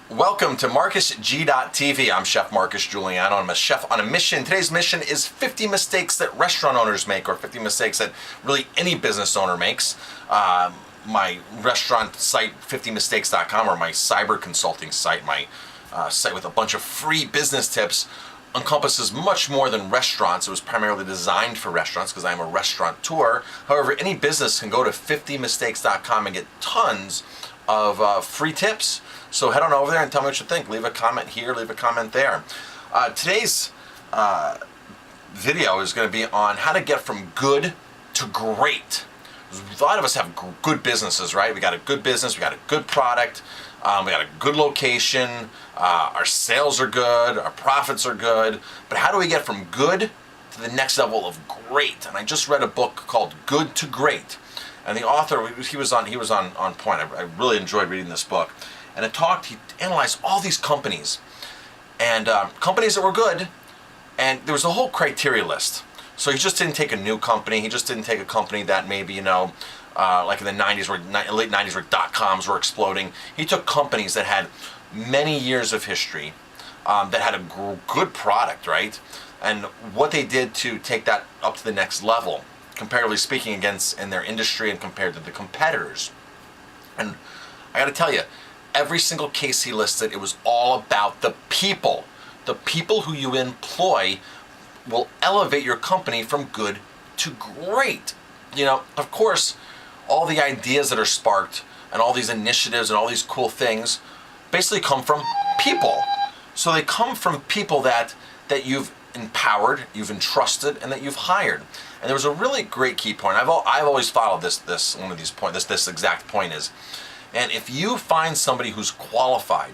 Welcome to MarcusG.tv. I'm Chef Marcus Giuliano. I'm a chef on a mission. Today's mission is 50 mistakes that restaurant owners make, or 50 mistakes that really any business owner makes. My restaurant site, 50mistakes.com, or my cyber consulting site, my site with a bunch of free business tips, encompasses much more than restaurants. It was primarily designed for restaurants because I'm a restaurateur. However, any business can go to 50mistakes.com and get tons of free tips. So head on over there and tell me what you think. Leave a comment here, leave a comment there. Today's video is going to be on how to get from good to great. A lot of us have good businesses, right? We got a good business, we got a good product, we got a good location, our sales are good, our profits are good, but how do we get from good to the next level of great? And I just read a book called Good to Great, and the author, he was on point. I really enjoyed reading this book. And he analyzed all these companies, and companies that were good, and there was a whole criteria list. So he just didn't take a new company. He just didn't take a company that maybe, like in the 90s, late 90s, where dot-coms were exploding. He took companies that had many years of history, that had a good product, right? And what they did to take that up to the next level, comparatively speaking, in their industry and compared to the competitors. And I got to tell you, every single case he listed, it was all about the people. The people who you employ will elevate your company from good to great. Of course, all the ideas that are sparked and all these initiatives and all these cool things basically come from people. So they come from people that you've empowered, you've entrusted, and that you've hired. And there was a really great key point. I've always followed this exact point is, and if you find somebody who's qualified,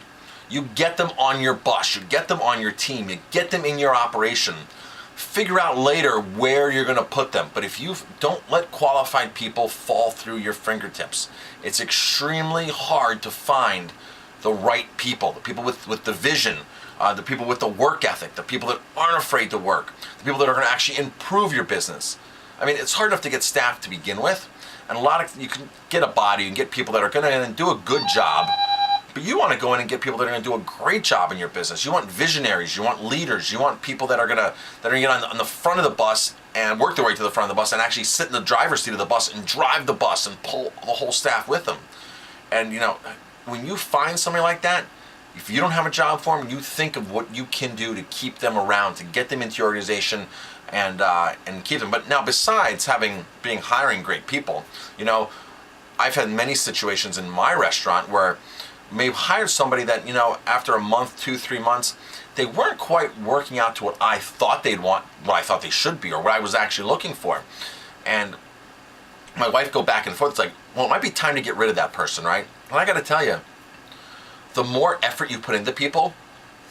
you get them on your bus, you get them on your team, you get them in your operation, figure out later where you're going to put them. But if you don't let qualified people fall through your fingertips, it's extremely hard to find the right people, the people with the vision, the people with the work ethic, the people that aren't afraid to work, the people that are going to actually improve your business. I mean, it's hard enough to get staff to begin with. And you can get a body, you can get people that are going to do a good job, but you want to go in and get people that are going to do a great job in your business. You want visionaries, you want leaders, you want people that are going to get on the front of the bus and work their way to the front of the bus and actually sit in the driver's seat of the bus and drive the bus and pull the whole staff with them. And when you find somebody like that, if you don't have a job for them, you think of what you can do to keep them around, to get them into your organization and keep them. But now, besides hiring great people, I've had many situations in my restaurant where I may have hired somebody that, after a month, 2-3 months, they weren't quite working out to what I thought they'd want, what I thought they should be, or what I was actually looking for. And my wife go back and forth. It's like, well, it might be time to get rid of that person, right? And I got to tell you, the more effort you put into people,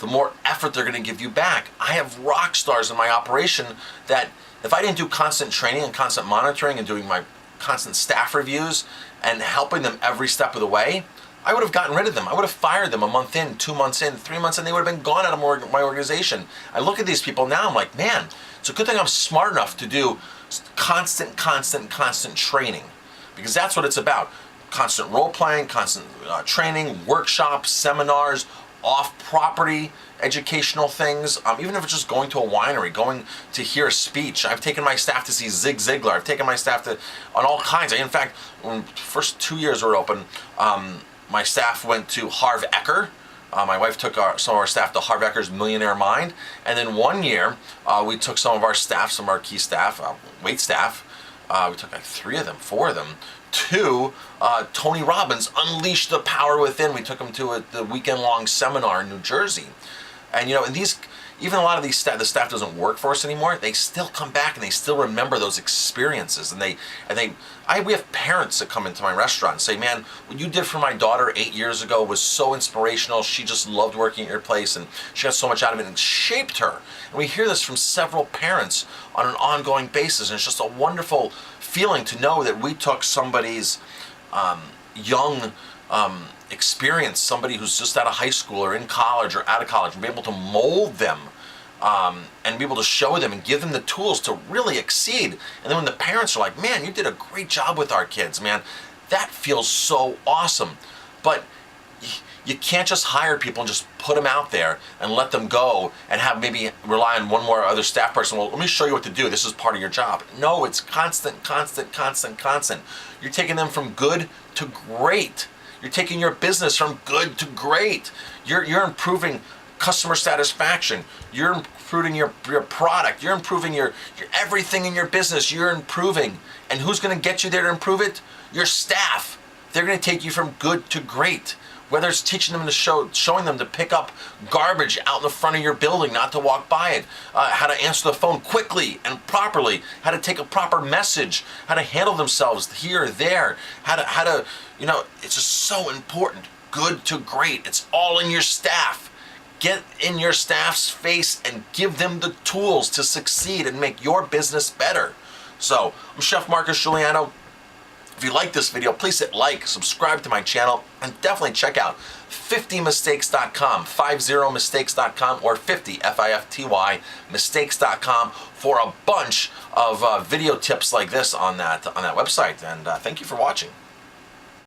the more effort they're going to give you back. I have rock stars in my operation that if I didn't do constant training and constant monitoring and doing my constant staff reviews and helping them every step of the way, I would have gotten rid of them. I would have fired them a month in, 2 months in, 3 months in. They would have been gone out of my organization. I look at these people now, I'm like, man, it's a good thing I'm smart enough to do constant training, because that's what it's about. Constant role playing, constant training, workshops, seminars, off-property educational things, even if it's just going to a winery, going to hear a speech. I've taken my staff to see Zig Ziglar. I've taken my staff on all kinds. In fact, when the first 2 years were open, my staff went to Harv Eker. My wife took some of our staff to Harv Eker's Millionaire Mind. And then 1 year, we took some of our staff, some of our key staff, wait staff, we took like 4 of them, to Tony Robbins' Unleash the Power Within. We took them to the weekend-long seminar in New Jersey. And even a lot of the staff doesn't work for us anymore. They still come back and they still remember those experiences. And we have parents that come into my restaurant and say, man, what you did for my daughter 8 years ago was so inspirational. She just loved working at your place and she got so much out of it and it shaped her. And we hear this from several parents on an ongoing basis. And it's just a wonderful feeling to know that we took somebody's young experience, somebody who's just out of high school or in college or out of college, and be able to mold them and be able to show them and give them the tools to really exceed. And then when the parents are like, man, you did a great job with our kids, man, that feels so awesome. But You can't just hire people and just put them out there and let them go and have maybe rely on one more other staff person. Well, let me show you what to do. This is part of your job. No, it's constant. You're taking them from good to great. You're taking your business from good to great. You're improving customer satisfaction. You're improving your product. You're improving your everything in your business. You're improving. And who's going to get you there to improve it? Your staff. They're going to take you from good to great. Whether it's teaching them to showing them to pick up garbage out in the front of your building, not to walk by it, how to answer the phone quickly and properly, how to take a proper message, how to handle themselves here or there, how to, it's just so important. Good to great. It's all in your staff. Get in your staff's face and give them the tools to succeed and make your business better. So, I'm Chef Marcus Giuliano. If you like this video, please hit like, subscribe to my channel, and definitely check out 50mistakes.com, 50mistakes.com, or 50, F-I-F-T-Y, mistakes.com for a bunch of video tips like this on that website. And thank you for watching.